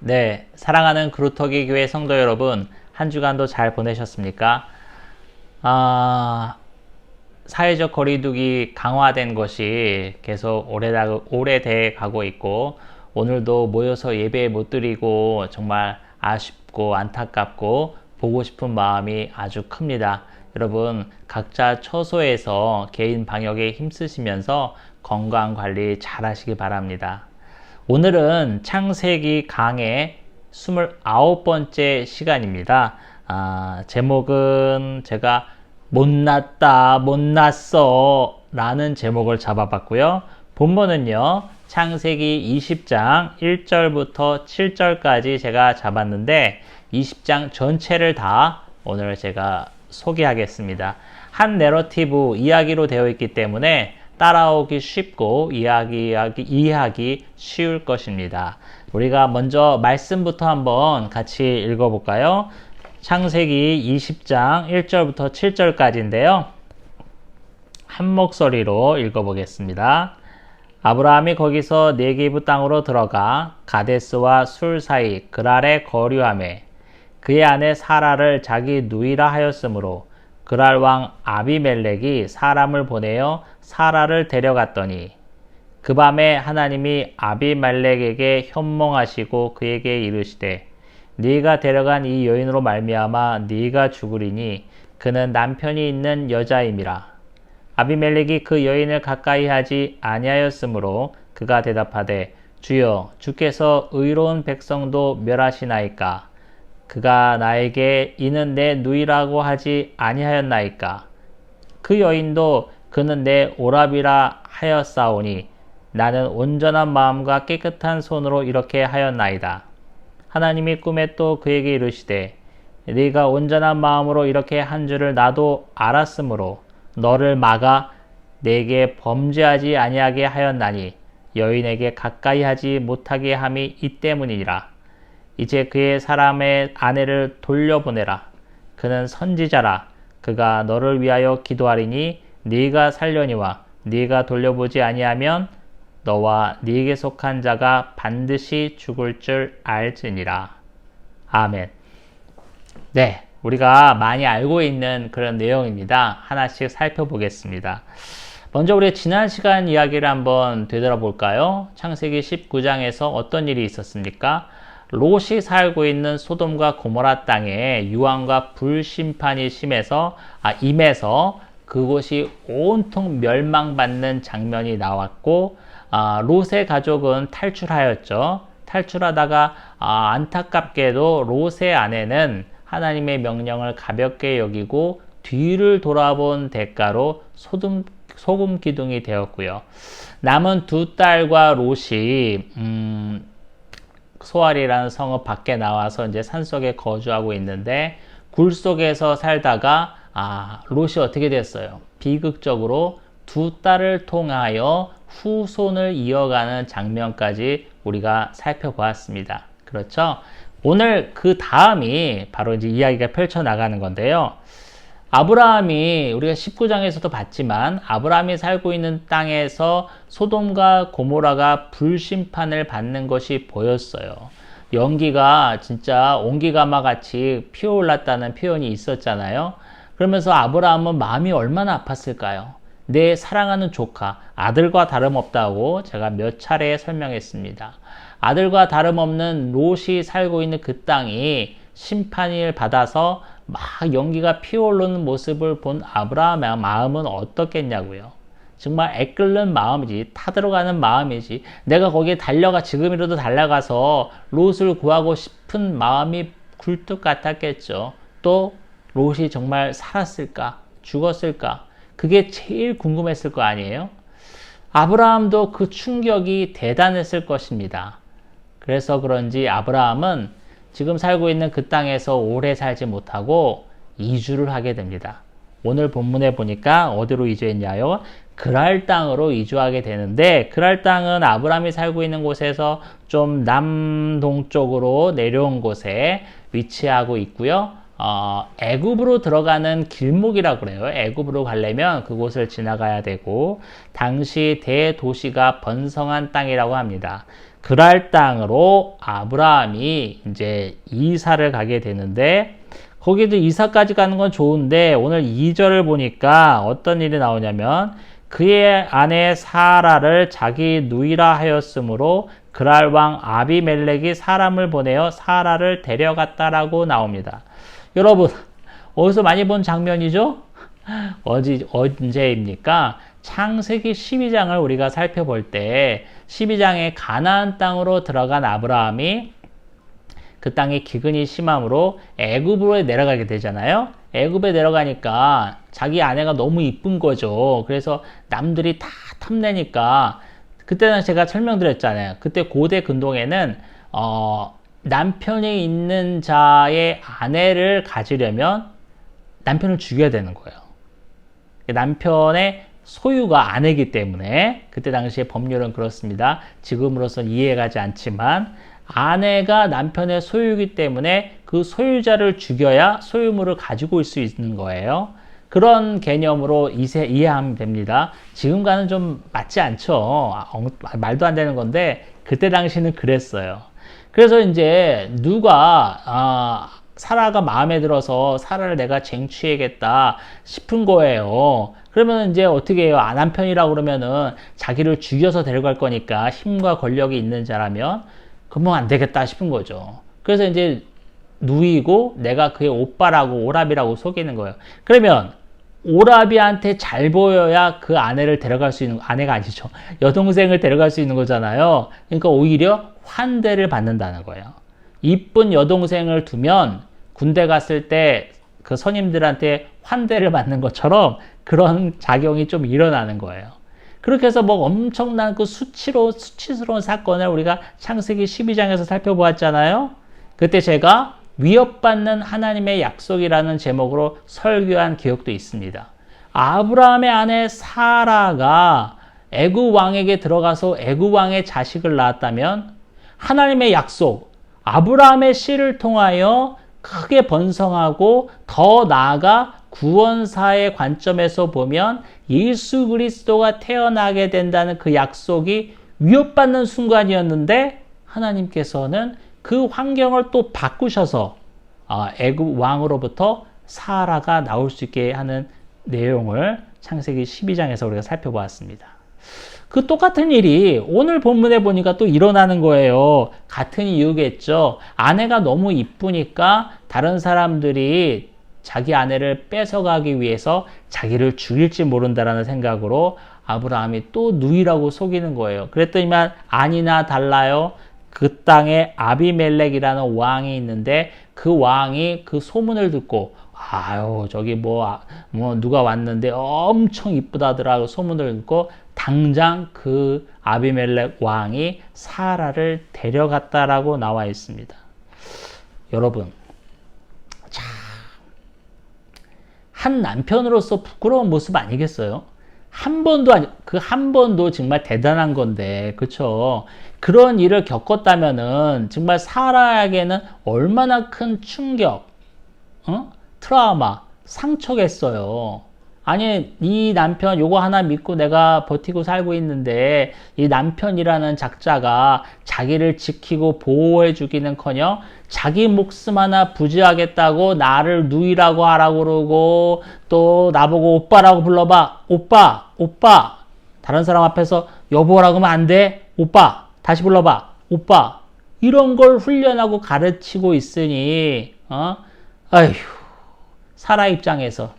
네, 사랑하는 그루터기 교회 성도 여러분, 한 주간도 잘 보내셨습니까? 사회적 거리두기 강화된 것이 계속 오래돼 가고 있고, 오늘도 모여서 예배 못 드리고 정말 아쉽고 안타깝고 보고 싶은 마음이 아주 큽니다. 여러분, 각자 처소에서 개인 방역에 힘쓰시면서 건강 관리 잘 하시기 바랍니다. 오늘은 창세기 강의 29번째 시간입니다. 제목은 제가 못났다, 못났어 라는 제목을 잡아봤고요. 본문은요, 창세기 20장 1절부터 7절까지 제가 잡았는데 20장 전체를 다 오늘 제가 소개하겠습니다. 한 내러티브 이야기로 되어 있기 때문에 따라오기 쉽고 이해하기 쉬울 것입니다. 우리가 먼저 말씀부터 한번 같이 읽어볼까요? 창세기 20장 1절부터 7절까지인데요. 한 목소리로 읽어보겠습니다. 아브라함이 거기서 네게부 땅으로 들어가 가데스와 술 사이 그랄에 거류하매 그의 아내 사라를 자기 누이라 하였으므로 그랄 왕 아비멜렉이 사람을 보내어 사라를 데려갔더니 그 밤에 하나님이 아비멜렉에게 현몽하시고 그에게 이르시되 네가 데려간 이 여인으로 말미암아 네가 죽으리니 그는 남편이 있는 여자임이라. 아비멜렉이 그 여인을 가까이 하지 아니하였으므로 그가 대답하되 주여 주께서 의로운 백성도 멸하시나이까. 그가 나에게 이는 내 누이라고 하지 아니하였나이까. 그 여인도 그는 내 오라비라 하였사오니 나는 온전한 마음과 깨끗한 손으로 이렇게 하였나이다. 하나님이 꿈에 또 그에게 이르시되 네가 온전한 마음으로 이렇게 한 줄을 나도 알았으므로 너를 막아 내게 범죄하지 아니하게 하였나니 여인에게 가까이 하지 못하게 함이 이 때문이니라. 이제 그의 사람의 아내를 돌려보내라. 그는 선지자라. 그가 너를 위하여 기도하리니 네가 살려니와 네가 돌려보지 아니하면 너와 네게 속한 자가 반드시 죽을 줄 알지니라. 아멘. 네, 우리가 많이 알고 있는 그런 내용입니다. 하나씩 살펴보겠습니다. 먼저 우리 지난 시간 이야기를 한번 되돌아볼까요? 창세기 19장에서 어떤 일이 있었습니까? 롯이 살고 있는 소돔과 고모라 땅에 유황과 불심판이 임해서 그곳이 온통 멸망받는 장면이 나왔고, 롯의 가족은 탈출하였죠. 탈출하다가 안타깝게도 롯의 아내는 하나님의 명령을 가볍게 여기고 뒤를 돌아본 대가로 소금 기둥이 되었고요. 남은 두 딸과 롯이 소알이라는 성읍 밖에 나와서 이제 산속에 거주하고 있는데, 굴 속에서 살다가 롯이 어떻게 됐어요? 비극적으로 두 딸을 통하여 후손을 이어가는 장면까지 우리가 살펴보았습니다. 그렇죠? 오늘 그 다음이 바로 이제 이야기가 펼쳐나가는 건데요. 아브라함이 우리가 19장에서도 봤지만 아브라함이 살고 있는 땅에서 소돔과 고모라가 불심판을 받는 것이 보였어요. 연기가 진짜 온기가마 같이 피어올랐다는 표현이 있었잖아요. 그러면서 아브라함은 마음이 얼마나 아팠을까요? 내 사랑하는 조카, 아들과 다름없다고 제가 몇 차례 설명했습니다. 아들과 다름없는 롯이 살고 있는 그 땅이 심판을 받아서 막 연기가 피어오르는 모습을 본 아브라함의 마음은 어떻겠냐고요. 정말 애끓는 마음이지, 타들어가는 마음이지, 내가 거기에 지금이라도 달려가서 롯을 구하고 싶은 마음이 굴뚝 같았겠죠. 또 롯이 정말 살았을까? 죽었을까? 그게 제일 궁금했을 거 아니에요? 아브라함도 그 충격이 대단했을 것입니다. 그래서 그런지 아브라함은 지금 살고 있는 그 땅에서 오래 살지 못하고 이주를 하게 됩니다. 오늘 본문에 보니까 어디로 이주했냐요? 그랄 땅으로 이주하게 되는데, 그랄 땅은 아브라함이 살고 있는 곳에서 좀 남동쪽으로 내려온 곳에 위치하고 있고요. 애굽으로 들어가는 길목이라고 그래요. 애굽으로 가려면 그곳을 지나가야 되고, 당시 대도시가 번성한 땅이라고 합니다. 그랄 땅으로 아브라함이 이제 이사를 가게 되는데, 거기도 이사까지 가는 건 좋은데 오늘 2절을 보니까 어떤 일이 나오냐면, 그의 아내 사라를 자기 누이라 하였으므로 그랄 왕 아비멜렉이 사람을 보내어 사라를 데려갔다라고 나옵니다. 여러분, 어디서 많이 본 장면이죠? 언제입니까? 창세기 12장을 우리가 살펴볼 때 12장에 가나안 땅으로 들어간 아브라함이 그 땅에 기근이 심함으로 애굽으로 내려가게 되잖아요. 애굽에 내려가니까 자기 아내가 너무 이쁜 거죠. 그래서 남들이 다 탐내니까, 그때는 제가 설명드렸잖아요. 그때 고대 근동에는 남편이 있는 자의 아내를 가지려면 남편을 죽여야 되는 거예요. 남편의 소유가 아내이기 때문에 그때 당시에 법률은 그렇습니다. 지금으로서는 이해가지 않지만 아내가 남편의 소유이기 때문에 그 소유자를 죽여야 소유물을 가지고 올 수 있는 거예요. 그런 개념으로 이해하면 됩니다. 지금과는 좀 맞지 않죠. 말도 안 되는 건데 그때 당시는 그랬어요. 그래서 이제 누가 사라가 마음에 들어서 사라를 내가 쟁취해야겠다 싶은 거예요. 그러면 이제 어떻게 해요? 남편이라고 그러면은 자기를 죽여서 데려갈 거니까 힘과 권력이 있는 자라면 그러면 안 되겠다 싶은 거죠. 그래서 이제 누이고 내가 그의 오빠라고, 오라비라고 속이는 거예요. 그러면 오라비한테 잘 보여야 그 아내를 데려갈 수 있는, 아내가 아니죠, 여동생을 데려갈 수 있는 거잖아요. 그러니까 오히려 환대를 받는다는 거예요. 이쁜 여동생을 두면 군대 갔을 때 그 선임들한테 환대를 받는 것처럼 그런 작용이 좀 일어나는 거예요. 그렇게 해서 뭐 엄청난 그 수치스러운 사건을 우리가 창세기 12장에서 살펴보았잖아요. 그때 제가 위협받는 하나님의 약속이라는 제목으로 설교한 기억도 있습니다. 아브라함의 아내 사라가 애굽 왕에게 들어가서 애굽 왕의 자식을 낳았다면 하나님의 약속, 아브라함의 씨를 통하여 크게 번성하고 더 나아가 구원사의 관점에서 보면 예수 그리스도가 태어나게 된다는 그 약속이 위협받는 순간이었는데, 하나님께서는 그 환경을 또 바꾸셔서 애굽 왕으로부터 사라가 나올 수 있게 하는 내용을 창세기 12장에서 우리가 살펴보았습니다. 그 똑같은 일이 오늘 본문에 보니까 또 일어나는 거예요. 같은 이유겠죠. 아내가 너무 이쁘니까 다른 사람들이 자기 아내를 뺏어가기 위해서 자기를 죽일지 모른다라는 생각으로 아브라함이 또 누이라고 속이는 거예요. 그랬더니만 아니나 달라요. 그 땅에 아비멜렉이라는 왕이 있는데 그 왕이 그 소문을 듣고, 아유 저기 뭐 누가 왔는데 엄청 이쁘다더라고 소문을 듣고 당장 그 아비멜렉 왕이 사라를 데려갔다라고 나와 있습니다. 여러분, 한 남편으로서 부끄러운 모습 아니겠어요? 한 번도 정말 대단한 건데, 그쵸? 그런 일을 겪었다면은 정말 사라에게는 얼마나 큰 충격, 트라우마, 상처겠어요. 아니, 이 남편 요거 하나 믿고 내가 버티고 살고 있는데 이 남편이라는 작자가 자기를 지키고 보호해 주기는커녕 자기 목숨 하나 부지하겠다고 나를 누이라고 하라고 그러고, 또 나보고 오빠라고 불러봐. 오빠. 다른 사람 앞에서 여보라고 하면 안 돼. 오빠. 다시 불러봐. 오빠. 이런 걸 훈련하고 가르치고 있으니 아휴, 사라 입장에서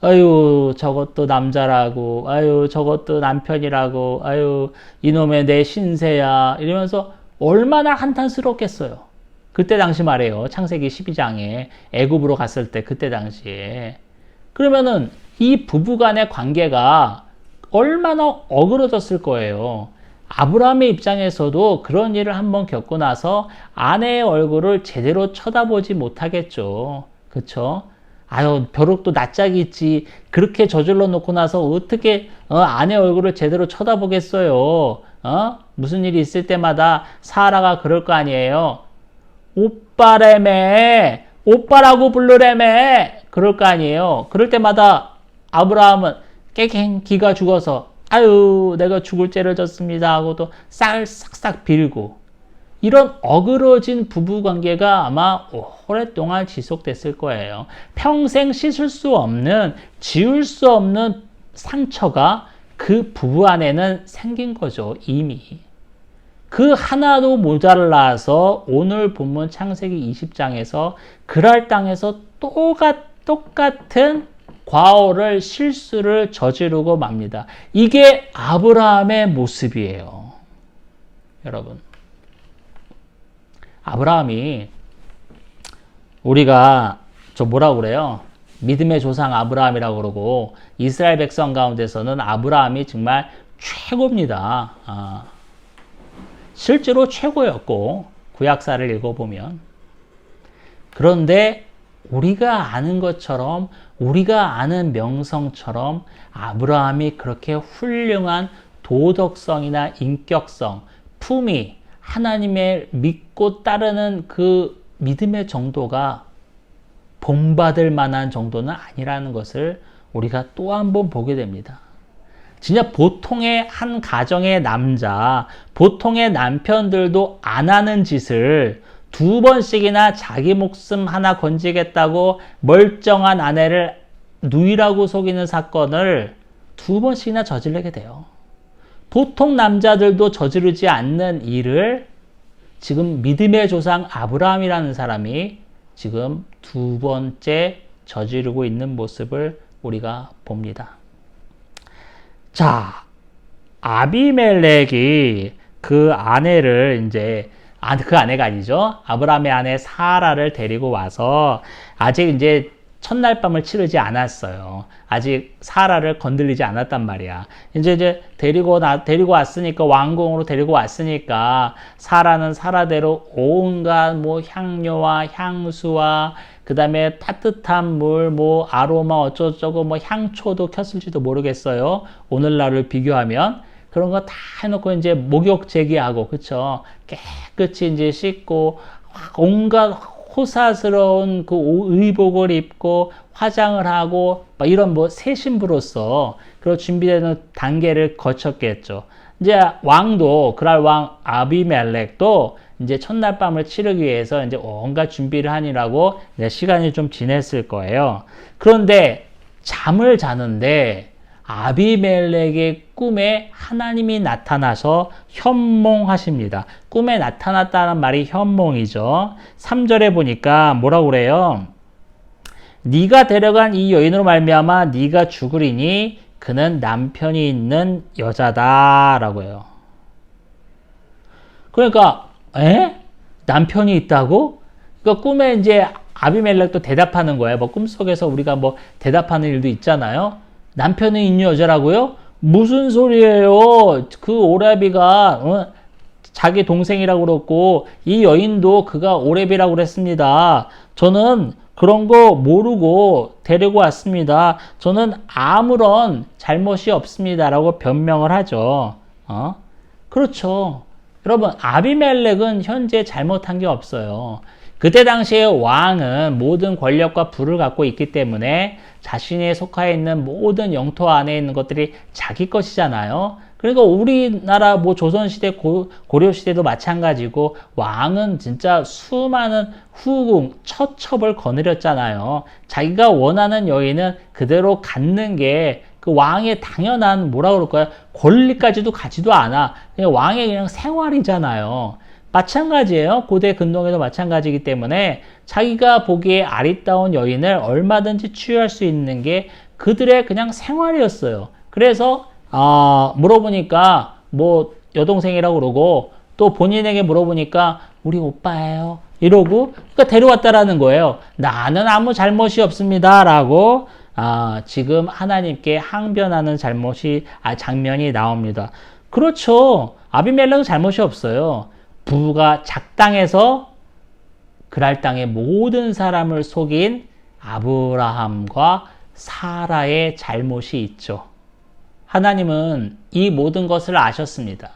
아유 저것도 남자라고, 아유 저것도 남편이라고, 아유 이놈의 내 신세야 이러면서 얼마나 한탄스럽겠어요. 그때 당시 말이에요. 창세기 12장에 애굽으로 갔을 때 그때 당시에. 그러면은 이 부부간의 관계가 얼마나 어그러졌을 거예요. 아브라함의 입장에서도 그런 일을 한번 겪고 나서 아내의 얼굴을 제대로 쳐다보지 못하겠죠. 그쵸? 아유, 벼룩도 낯짝이 있지. 그렇게 저질러 놓고 나서 어떻게 아내 얼굴을 제대로 쳐다보겠어요? 무슨 일이 있을 때마다 사라가 그럴 거 아니에요. 오빠래매, 오빠라고 부르래매, 그럴 거 아니에요. 그럴 때마다 아브라함은 깨갱 기가 죽어서 아유 내가 죽을 죄를 졌습니다 하고 또 쌀 싹싹 빌고 이런 어그러진 부부관계가 아마 오랫동안 지속됐을 거예요. 평생 씻을 수 없는, 지울 수 없는 상처가 그 부부 안에는 생긴 거죠, 이미. 그 하나도 모자라서 오늘 본문 창세기 20장에서 그랄 땅에서 똑같은 과오를, 실수를 저지르고 맙니다. 이게 아브라함의 모습이에요. 여러분. 아브라함이 우리가 뭐라고 그래요? 믿음의 조상 아브라함이라고 그러고 이스라엘 백성 가운데서는 아브라함이 정말 최고입니다. 실제로 최고였고 구약사를 읽어보면 그런데 우리가 아는 것처럼 우리가 아는 명성처럼 아브라함이 그렇게 훌륭한 도덕성이나 인격성, 품위, 하나님의 믿고 따르는 그 믿음의 정도가 본받을 만한 정도는 아니라는 것을 우리가 또 한 번 보게 됩니다. 진짜 보통의 한 가정의 남자, 보통의 남편들도 안 하는 짓을 2번씩이나 자기 목숨 하나 건지겠다고 멀쩡한 아내를 누이라고 속이는 사건을 2번씩이나 저지르게 돼요. 보통 남자들도 저지르지 않는 일을 지금 믿음의 조상 아브라함이라는 사람이 지금 2번째 저지르고 있는 모습을 우리가 봅니다. 자, 아비멜렉이 그 아내를 그 아내가 아니죠. 아브라함의 아내 사라를 데리고 와서 아직 이제 첫날 밤을 치르지 않았어요. 아직 사라를 건들리지 않았단 말이야. 이제 데리고 왔으니까, 왕궁으로 데리고 왔으니까, 사라는 사라대로 온갖 향료와 향수와, 그 다음에 따뜻한 물, 아로마 어쩌고저쩌고, 향초도 켰을지도 모르겠어요. 오늘날을 비교하면. 그런 거 다 해놓고 이제 목욕 제기하고, 그쵸? 깨끗이 이제 씻고, 온갖 호사스러운 그 의복을 입고 화장을 하고 이런 새 신부로서 그런 준비되는 단계를 거쳤겠죠. 이제 왕도 그랄 왕 아비멜렉도 이제 첫날 밤을 치르기 위해서 이제 온갖 준비를 하느라고 시간이 좀 지났을 거예요. 그런데 잠을 자는데 아비멜렉의 꿈에 하나님이 나타나서 현몽하십니다. 꿈에 나타났다는 말이 현몽이죠. 3절에 보니까 뭐라고 그래요? 네가 데려간 이 여인으로 말미암아 네가 죽으리니 그는 남편이 있는 여자다 라고 해요. 그러니까 남편이 있다고? 그러니까 꿈에 이제 아비멜렉도 대답하는 거예요. 꿈속에서 우리가 대답하는 일도 있잖아요. 남편이 있는 여자라고요? 무슨 소리예요? 그 오라비가 자기 동생이라고 그랬고 이 여인도 그가 오라비라고 그랬습니다. 저는 그런 거 모르고 데리고 왔습니다. 저는 아무런 잘못이 없습니다. 라고 변명을 하죠. 그렇죠. 여러분, 아비멜렉은 현재 잘못한 게 없어요. 그때 당시에 왕은 모든 권력과 부를 갖고 있기 때문에 자신이 속하여 있는 모든 영토 안에 있는 것들이 자기 것이잖아요. 그러니까 우리나라 조선시대, 고려시대도 마찬가지고 왕은 진짜 수많은 후궁, 처첩을 거느렸잖아요. 자기가 원하는 여인은 그대로 갖는 게 그 왕의 당연한 뭐라고 그럴까요? 권리까지도 가지도 않아. 그냥 왕의 그냥 생활이잖아요. 마찬가지예요. 고대 근동에도 마찬가지이기 때문에 자기가 보기에 아리따운 여인을 얼마든지 취할 수 있는 게 그들의 그냥 생활이었어요. 그래서 물어보니까 여동생이라고 그러고 또 본인에게 물어보니까 우리 오빠예요. 이러고 그러니까 데려왔다라는 거예요. 나는 아무 잘못이 없습니다. 라고 지금 하나님께 항변하는 장면이 나옵니다. 그렇죠. 아비멜렉은 잘못이 없어요. 부부가 작당해서 그랄 땅의 모든 사람을 속인 아브라함과 사라의 잘못이 있죠. 하나님은 이 모든 것을 아셨습니다.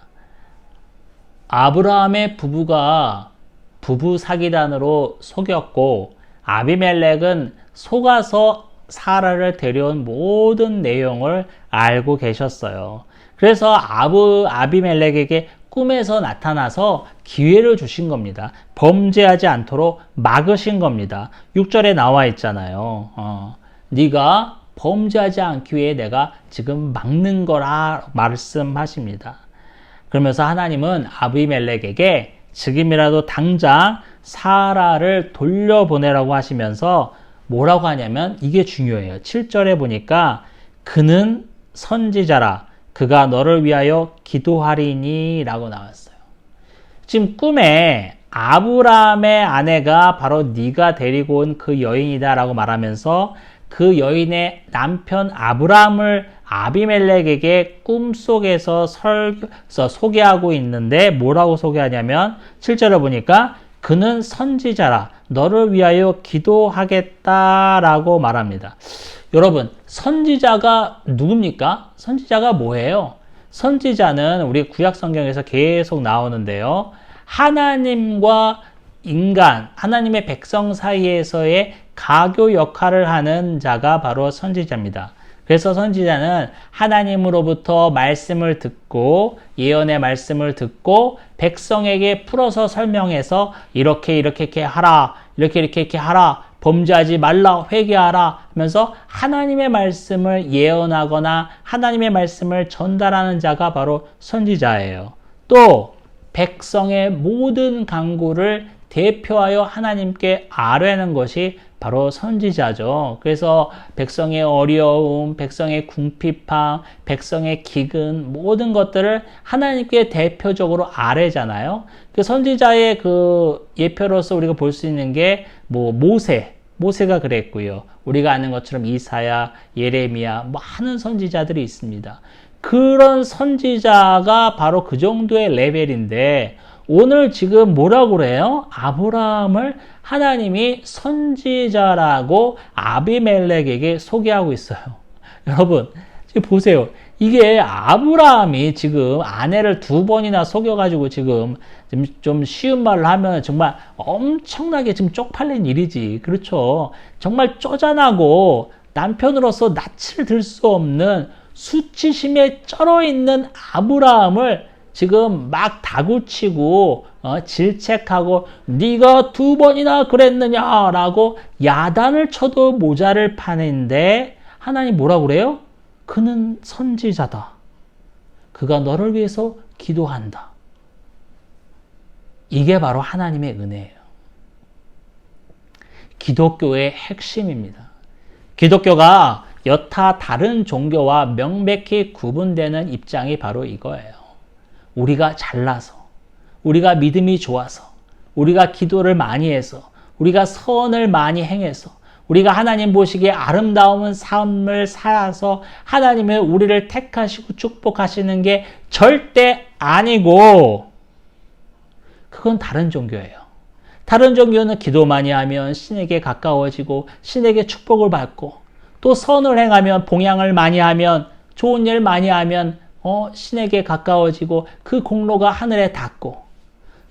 아브라함의 부부가 부부 사기단으로 속였고 아비멜렉은 속아서 사라를 데려온 모든 내용을 알고 계셨어요. 그래서 아비멜렉에게 꿈에서 나타나서 기회를 주신 겁니다. 범죄하지 않도록 막으신 겁니다. 6절에 나와 있잖아요. 네가 범죄하지 않기 위해 내가 지금 막는 거라 말씀하십니다. 그러면서 하나님은 아비멜렉에게 지금이라도 당장 사라를 돌려보내라고 하시면서 뭐라고 하냐면 이게 중요해요. 7절에 보니까 그는 선지자라 그가 너를 위하여 기도하리니 라고 나왔어요. 지금 꿈에 아브라함의 아내가 바로 네가 데리고 온 그 여인이다 라고 말하면서 그 여인의 남편 아브라함을 아비멜렉에게 꿈속에서 소개하고 있는데 뭐라고 소개하냐면 7절에 보니까 그는 선지자라 너를 위하여 기도하겠다라고 말합니다. 여러분, 선지자가 누굽니까? 선지자가 뭐예요? 선지자는 우리 구약 성경에서 계속 나오는데요. 하나님과 인간, 하나님의 백성 사이에서의 가교 역할을 하는 자가 바로 선지자입니다. 그래서 선지자는 하나님으로부터 말씀을 듣고 예언의 말씀을 듣고 백성에게 풀어서 설명해서 이렇게 하라, 이렇게 하라, 범죄하지 말라, 회개하라 하면서 하나님의 말씀을 예언하거나 하나님의 말씀을 전달하는 자가 바로 선지자예요. 또 백성의 모든 간구를 대표하여 하나님께 아뢰는 것이 바로 선지자죠. 그래서 백성의 어려움, 백성의 궁핍함, 백성의 기근 모든 것들을 하나님께 대표적으로 아뢰잖아요. 그 선지자의 그 예표로서 우리가 볼 수 있는 게 모세가 그랬고요. 우리가 아는 것처럼 이사야, 예레미야 많은 선지자들이 있습니다. 그런 선지자가 바로 그 정도의 레벨인데 오늘 지금 뭐라고 그래요? 아브라함을 하나님이 선지자라고 아비멜렉에게 소개하고 있어요. 여러분, 지금 보세요. 이게 아브라함이 지금 아내를 2번이나 속여가지고 지금 좀 쉬운 말로 하면 정말 엄청나게 지금 쪽팔린 일이지. 그렇죠. 정말 쪼잔하고 남편으로서 낯을 들 수 없는 수치심에 쩔어 있는 아브라함을 지금 막 다구치고 질책하고 네가 2번이나 그랬느냐라고 야단을 쳐도 모자를 파는데 하나님 뭐라고 그래요? 그는 선지자다. 그가 너를 위해서 기도한다. 이게 바로 하나님의 은혜예요. 기독교의 핵심입니다. 기독교가 여타 다른 종교와 명백히 구분되는 입장이 바로 이거예요. 우리가 잘나서, 우리가 믿음이 좋아서, 우리가 기도를 많이 해서, 우리가 선을 많이 행해서, 우리가 하나님 보시기에 아름다운 삶을 살아서 하나님의 우리를 택하시고 축복하시는 게 절대 아니고 그건 다른 종교예요. 다른 종교는 기도 많이 하면 신에게 가까워지고 신에게 축복을 받고 또 선을 행하면 봉양을 많이 하면 좋은 일 많이 하면 신에게 가까워지고 그 공로가 하늘에 닿고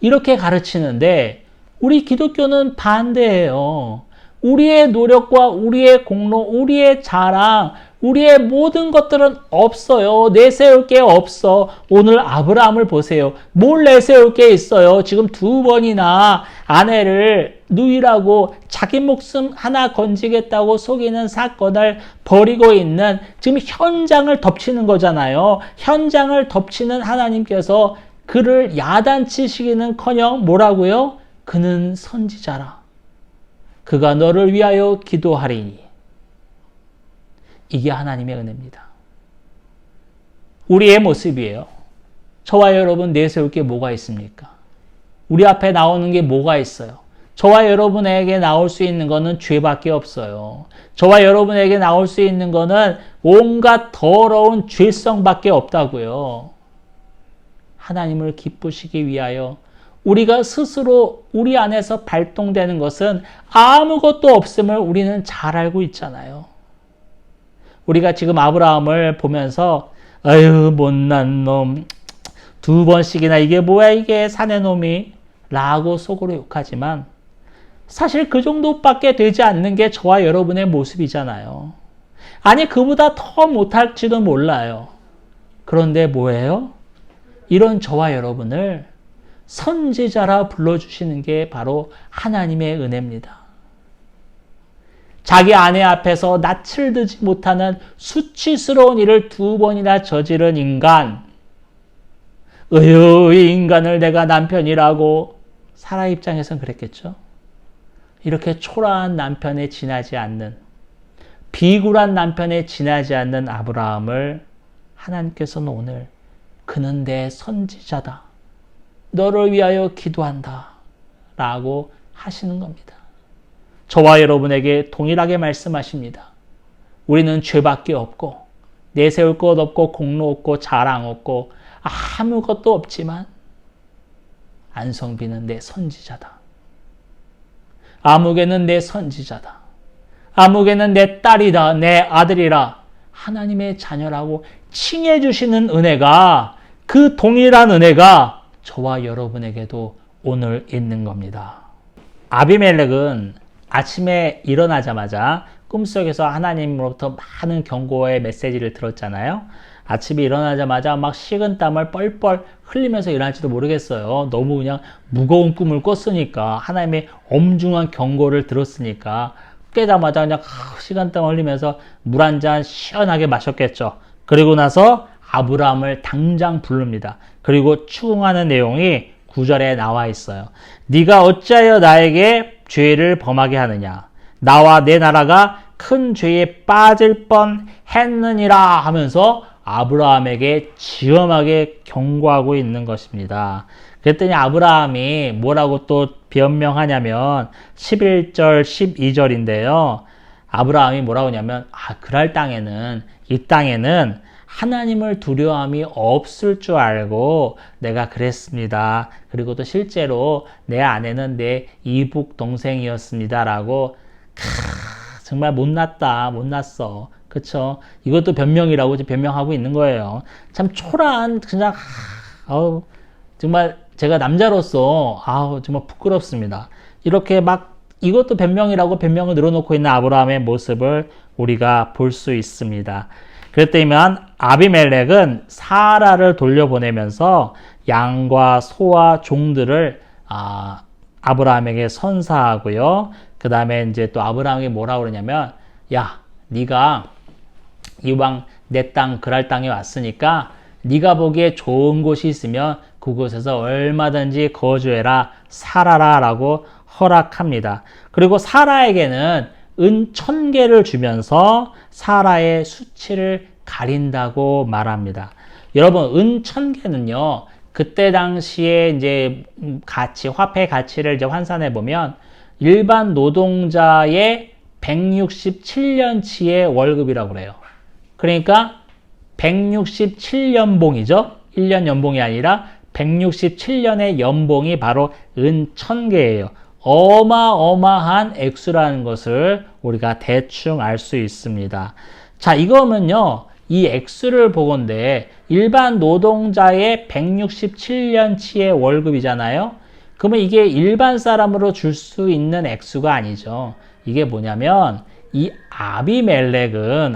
이렇게 가르치는데 우리 기독교는 반대예요. 우리의 노력과 우리의 공로, 우리의 자랑, 우리의 모든 것들은 없어요. 내세울 게 없어. 오늘 아브라함을 보세요. 뭘 내세울 게 있어요. 지금 2번이나 아내를 누이라고 자기 목숨 하나 건지겠다고 속이는 사건을 벌이고 있는 지금 현장을 덮치는 거잖아요. 현장을 덮치는 하나님께서 그를 야단치시기는커녕 뭐라고요? 그는 선지자라. 그가 너를 위하여 기도하리니. 이게 하나님의 은혜입니다. 우리의 모습이에요. 저와 여러분 내세울 게 뭐가 있습니까? 우리 앞에 나오는 게 뭐가 있어요? 저와 여러분에게 나올 수 있는 거는 죄밖에 없어요. 저와 여러분에게 나올 수 있는 거는 온갖 더러운 죄성밖에 없다고요. 하나님을 기쁘시기 위하여 우리가 스스로 우리 안에서 발동되는 것은 아무것도 없음을 우리는 잘 알고 있잖아요. 우리가 지금 아브라함을 보면서 아유 못난 놈 2번씩이나 이게 뭐야 이게 사내 놈이 라고 속으로 욕하지만 사실 그 정도밖에 되지 않는 게 저와 여러분의 모습이잖아요. 아니 그보다 더 못할지도 몰라요. 그런데 뭐예요? 이런 저와 여러분을 선지자라 불러주시는 게 바로 하나님의 은혜입니다. 자기 아내 앞에서 낯을 들지 못하는 수치스러운 일을 2번이나 저지른 인간, 이 인간을 내가 남편이라고 사라 입장에선 그랬겠죠. 이렇게 초라한 남편에 지나지 않는, 비굴한 남편에 지나지 않는 아브라함을 하나님께서는 오늘 그는 내 선지자다, 너를 위하여 기도한다 라고 하시는 겁니다. 저와 여러분에게 동일하게 말씀하십니다. 우리는 죄밖에 없고 내세울 것 없고 공로 없고 자랑 없고 아무것도 없지만 안성비는 내 선지자다. 아무개는 내 선지자다. 아무개는 내 딸이다, 내 아들이라 하나님의 자녀라고 칭해 주시는 은혜가, 그 동일한 은혜가 저와 여러분에게도 오늘 있는 겁니다. 아비멜렉은 아침에 일어나자마자 꿈속에서 하나님으로부터 많은 경고의 메시지를 들었잖아요. 아침에 일어나자마자 막 식은땀을 뻘뻘 흘리면서 일어날지도 모르겠어요. 너무 그냥 무거운 꿈을 꿨으니까, 하나님의 엄중한 경고를 들었으니까 깨자마자 그냥 식은땀 흘리면서 물 한 잔 시원하게 마셨겠죠. 그리고 나서 아브라함을 당장 부릅니다. 그리고 추궁하는 내용이 9절에 나와 있어요. 네가 어찌하여 나에게 죄를 범하게 하느냐? 나와 내 나라가 큰 죄에 빠질 뻔했느니라 하면서 아브라함에게 지엄하게 경고하고 있는 것입니다. 그랬더니 아브라함이 뭐라고 또 변명하냐면 11절, 12절인데요. 아브라함이 뭐라고 하냐면 그랄 땅에는, 이 땅에는 하나님을 두려움이 없을 줄 알고 내가 그랬습니다. 그리고 또 실제로 내 아내는 내 이북 동생이었습니다. 라고 정말 못났어. 그쵸? 이것도 변명이라고 변명하고 있는 거예요. 참 초라한, 그냥 정말 제가 남자로서 정말 부끄럽습니다. 이렇게 막 이것도 변명이라고 변명을 늘어놓고 있는 아브라함의 모습을 우리가 볼 수 있습니다. 그랬더니만 아비멜렉은 사라를 돌려보내면서 양과 소와 종들을 아브라함에게 선사하고요. 그 다음에 이제 또 아브라함이 뭐라고 그러냐면, 야, 네가 이왕 내 땅 그랄 땅에 왔으니까 네가 보기에 좋은 곳이 있으면 그곳에서 얼마든지 거주해라, 살아라 라고 허락합니다. 그리고 사라에게는 은 1000개를 주면서 사라의 수치를 가린다고 말합니다. 여러분, 은 1000개는요, 그때 당시에 이제 화폐 가치를 이제 환산해 보면 일반 노동자의 167년치의 월급이라고 그래요. 그러니까 167년봉이죠. 1년 연봉이 아니라 167년의 연봉이 바로 은 1000개예요. 어마어마한 액수라는 것을 우리가 대충 알 수 있습니다. 자, 이거면요, 이 액수를 보건대 일반 노동자의 167년치의 월급이잖아요. 그러면 이게 일반 사람으로 줄 수 있는 액수가 아니죠. 이게 뭐냐면 이 아비멜렉은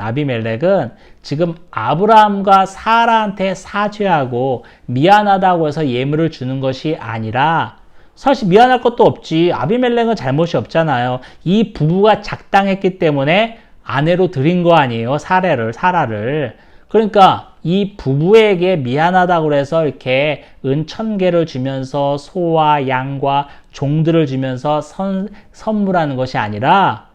지금 아브라함과 사라한테 사죄하고 미안하다고 해서 예물을 주는 것이 아니라, 사실 미안할 것도 없지. 아비멜렉은 잘못이 없잖아요. 이 부부가 작당했기 때문에 아내로 드린 거 아니에요. 사라를. 그러니까 이 부부에게 미안하다고 해서 이렇게 은 1000개를 주면서 소와 양과 종들을 주면서 선물하는 것이 아니라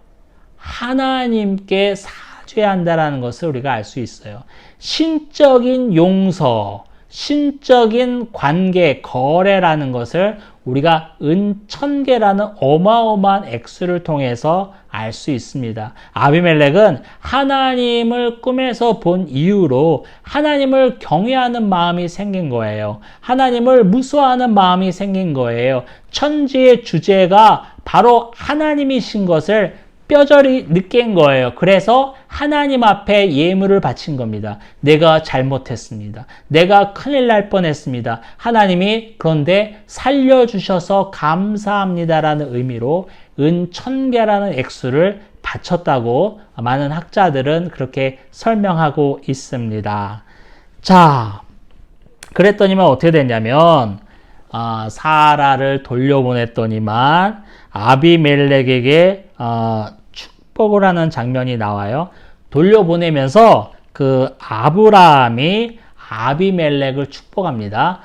하나님께 사죄한다라는 것을 우리가 알 수 있어요. 신적인 용서, 신적인 관계, 거래라는 것을 우리가 은 1000개라는 어마어마한 액수를 통해서 알 수 있습니다. 아비멜렉은 하나님을 꿈에서 본 이후로 하나님을 경외하는 마음이 생긴 거예요. 하나님을 무서워하는 마음이 생긴 거예요. 천지의 주제가 바로 하나님이신 것을 뼈저리 느낀 거예요. 그래서 하나님 앞에 예물을 바친 겁니다. 내가 잘못했습니다. 내가 큰일 날 뻔했습니다. 하나님이 그런데 살려주셔서 감사합니다라는 의미로 은 1000개라는 액수를 바쳤다고 많은 학자들은 그렇게 설명하고 있습니다. 자, 그랬더니만 어떻게 됐냐면 사라를 돌려보냈더니만 아비멜렉에게 축복을 하는 장면이 나와요. 돌려보내면서 그 아브라함이 아비멜렉을 축복합니다.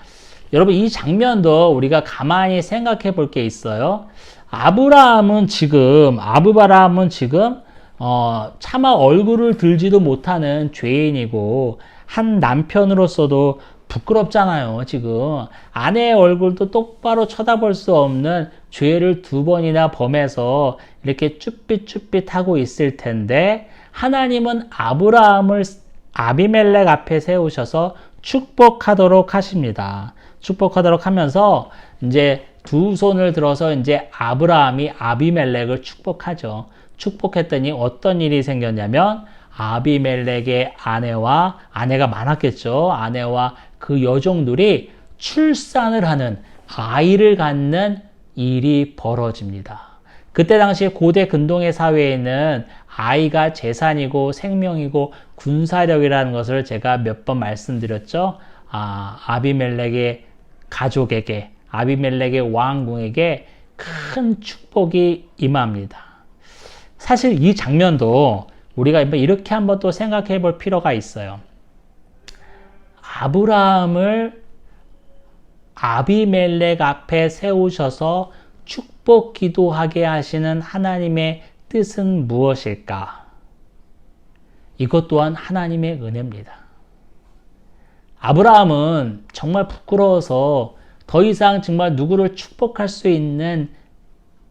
여러분, 이 장면도 우리가 가만히 생각해 볼 게 있어요. 아브라함은 지금 차마 얼굴을 들지도 못하는 죄인이고 한 남편으로서도 부끄럽잖아요. 지금 아내의 얼굴도 똑바로 쳐다볼 수 없는 죄를 2번이나 범해서 이렇게 쭈삣쭈삣하고 있을 텐데, 하나님은 아브라함을 아비멜렉 앞에 세우셔서 축복하도록 하십니다. 축복하도록 하면서 이제 2 손을 들어서 이제 아브라함이 아비멜렉을 축복하죠. 축복했더니 어떤 일이 생겼냐면 아비멜렉의 아내가 많았겠죠. 아내와 그 여종들이 출산을 하는, 아이를 갖는 일이 벌어집니다. 그때 당시 고대 근동의 사회에는 아이가 재산이고 생명이고 군사력이라는 것을 제가 몇 번 말씀드렸죠. 아비멜렉의 가족에게, 아비멜렉의 왕궁에게 큰 축복이 임합니다. 사실 이 장면도 우리가 이렇게 한번 또 생각해 볼 필요가 있어요. 아브라함을 아비멜렉 앞에 세우셔서 축복 기도하게 하시는 하나님의 뜻은 무엇일까? 이것 또한 하나님의 은혜입니다. 아브라함은 정말 부끄러워서 더 이상 정말 누구를 축복할 수 있는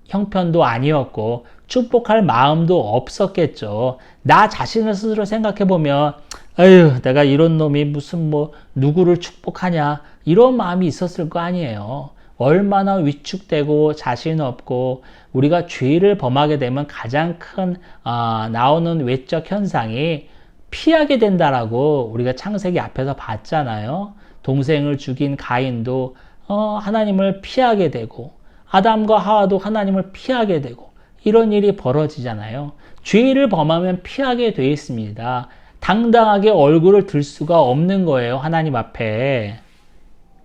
형편도 아니었고 축복할 마음도 없었겠죠. 나 자신을 스스로 생각해보면 아유, 내가 이런 놈이 무슨 누구를 축복하냐, 이런 마음이 있었을 거 아니에요. 얼마나 위축되고 자신 없고, 우리가 죄를 범하게 되면 가장 큰 나오는 외적 현상이 피하게 된다라고 우리가 창세기 앞에서 봤잖아요. 동생을 죽인 가인도 하나님을 피하게 되고, 아담과 하와도 하나님을 피하게 되고, 이런 일이 벌어지잖아요. 죄를 범하면 피하게 돼 있습니다. 당당하게 얼굴을 들 수가 없는 거예요, 하나님 앞에.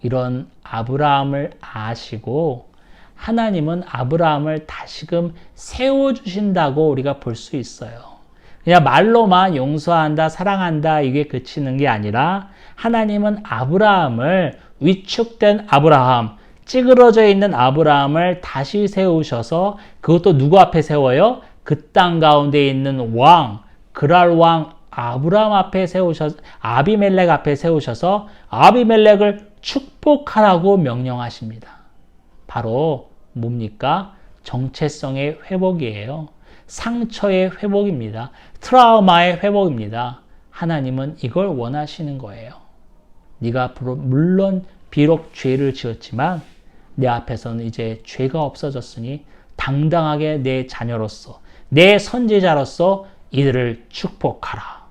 이런 아브라함을 아시고 하나님은 아브라함을 다시금 세워주신다고 우리가 볼 수 있어요. 그냥 말로만 용서한다, 사랑한다, 이게 그치는 게 아니라 하나님은 아브라함을, 위축된 아브라함, 찌그러져 있는 아브라함을 다시 세우셔서, 그것도 누구 앞에 세워요? 그 땅 가운데 있는 왕, 그랄 왕 아브라함 앞에 세우셔서, 아비멜렉 앞에 세우셔서 아비멜렉을 축복하라고 명령하십니다. 바로 뭡니까? 정체성의 회복이에요. 상처의 회복입니다. 트라우마의 회복입니다. 하나님은 이걸 원하시는 거예요. 네가 물론 비록 죄를 지었지만 내 앞에서는 이제 죄가 없어졌으니 당당하게 내 자녀로서, 내 선지자로서 이들을 축복하라.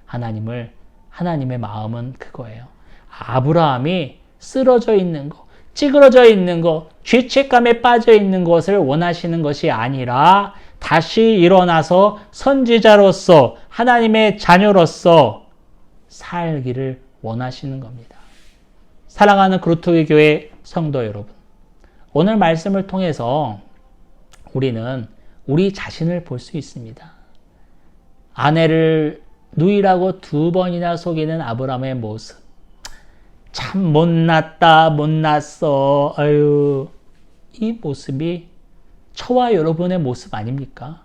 하나님의 마음은 그거예요. 아브라함이 쓰러져 있는 거, 찌그러져 있는 거, 죄책감에 빠져 있는 것을 원하시는 것이 아니라 다시 일어나서 선지자로서, 하나님의 자녀로서 살기를 원하시는 겁니다. 사랑하는 그루터기 교회 성도 여러분, 오늘 말씀을 통해서 우리는 우리 자신을 볼 수 있습니다. 아내를 누이라고 2번이나 속이는 아브라함의 모습. 참 못났어. 아유, 이 모습이 저와 여러분의 모습 아닙니까?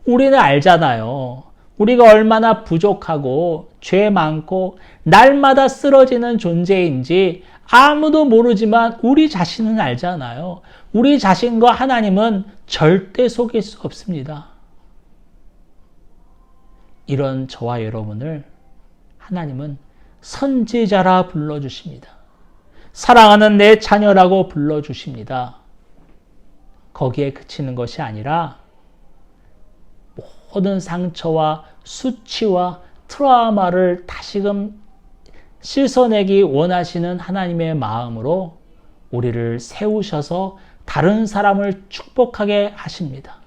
우리는 알잖아요. 우리가 얼마나 부족하고 죄 많고 날마다 쓰러지는 존재인지 아무도 모르지만 우리 자신은 알잖아요. 우리 자신과 하나님은 절대 속일 수 없습니다. 이런 저와 여러분을 하나님은 선지자라 불러주십니다. 사랑하는 내 자녀라고 불러주십니다. 거기에 그치는 것이 아니라 모든 상처와 수치와 트라우마를 다시금 씻어내기 원하시는 하나님의 마음으로 우리를 세우셔서 다른 사람을 축복하게 하십니다.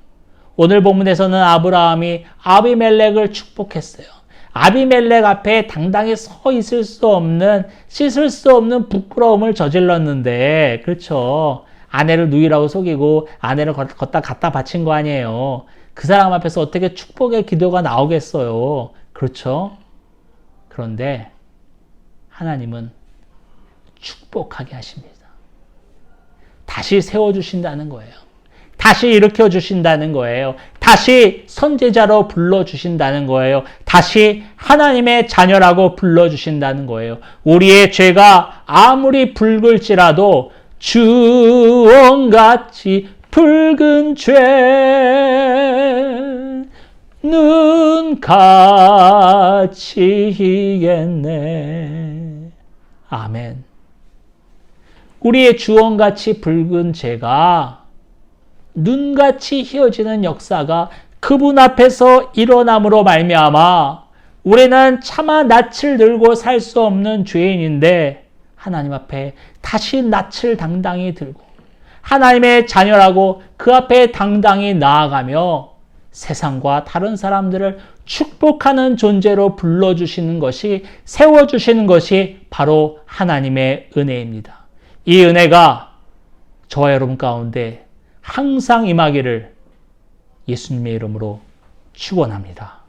오늘 본문에서는 아브라함이 아비멜렉을 축복했어요. 아비멜렉 앞에 당당히 서 있을 수 없는, 씻을 수 없는 부끄러움을 저질렀는데, 그렇죠. 아내를 누이라고 속이고 아내를 걷다 갖다 바친 거 아니에요. 그 사람 앞에서 어떻게 축복의 기도가 나오겠어요. 그렇죠. 그런데 하나님은 축복하게 하십니다. 다시 세워주신다는 거예요. 다시 일으켜 주신다는 거예요. 다시 선제자로 불러주신다는 거예요. 다시 하나님의 자녀라고 불러주신다는 거예요. 우리의 죄가 아무리 붉을지라도 주홍같이 붉은 죄 눈같이 희겠네. 아멘. 우리의 주홍같이 붉은 죄가 눈같이 희어지는 역사가 그분 앞에서 일어남으로 말미암아 우리는 차마 낯을 들고 살 수 없는 죄인인데 하나님 앞에 다시 낯을 당당히 들고 하나님의 자녀라고 그 앞에 당당히 나아가며 세상과 다른 사람들을 축복하는 존재로 불러주시는 것이, 세워주시는 것이 바로 하나님의 은혜입니다. 이 은혜가 저와 여러분 가운데 항상 임하기를 예수님의 이름으로 축원합니다.